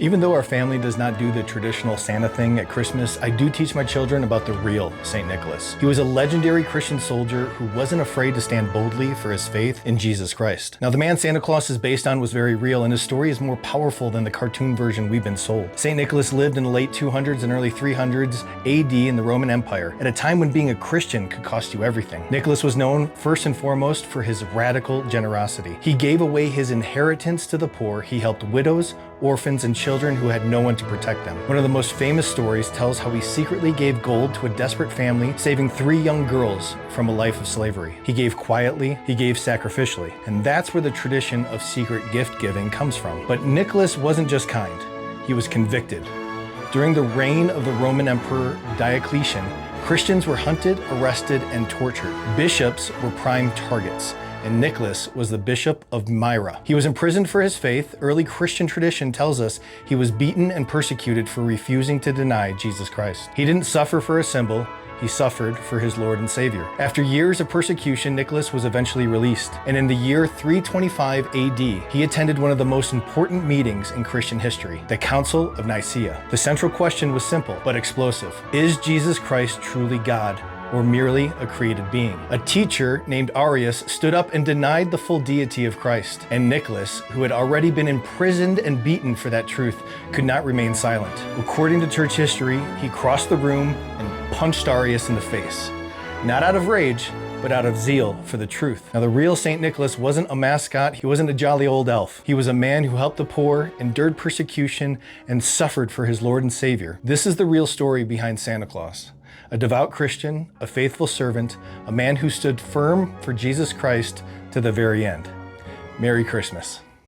Even though our family does not do the traditional Santa thing at Christmas, I do teach my children about the real St. Nicholas. He was a legendary Christian soldier who wasn't afraid to stand boldly for his faith in Jesus Christ. Now, the man Santa Claus is based on was very real, and his story is more powerful than the cartoon version we've been sold. St. Nicholas lived in the late 200s and early 300s AD in the Roman Empire, at a time when being a Christian could cost you everything. Nicholas was known first and foremost for his radical generosity. He gave away his inheritance to the poor. He helped widows, orphans, and children who had no one to protect them. One of the most famous stories tells how he secretly gave gold to a desperate family, saving 3 young girls from a life of slavery. He gave quietly, he gave sacrificially, and that's where the tradition of secret gift giving comes from. But Nicholas wasn't just kind, he was convicted. During the reign of the Roman Emperor Diocletian, Christians were hunted, arrested, and tortured. Bishops were prime targets, and Nicholas was the Bishop of Myra. He was imprisoned for his faith. Early Christian tradition tells us he was beaten and persecuted for refusing to deny Jesus Christ. He didn't suffer for a symbol, he suffered for his Lord and Savior. After years of persecution, Nicholas was eventually released, and in the year 325 AD, he attended one of the most important meetings in Christian history, the Council of Nicaea. The central question was simple but explosive. Is Jesus Christ truly God, or merely a created being? A teacher named Arius stood up and denied the full deity of Christ, and Nicholas, who had already been imprisoned and beaten for that truth, could not remain silent. According to church history, he crossed the room and punched Arius in the face. Not out of rage, but out of zeal for the truth. Now, the real St. Nicholas wasn't a mascot. He wasn't a jolly old elf. He was a man who helped the poor, endured persecution, and suffered for his Lord and Savior. This is the real story behind Santa Claus. A devout Christian, a faithful servant, a man who stood firm for Jesus Christ to the very end. Merry Christmas.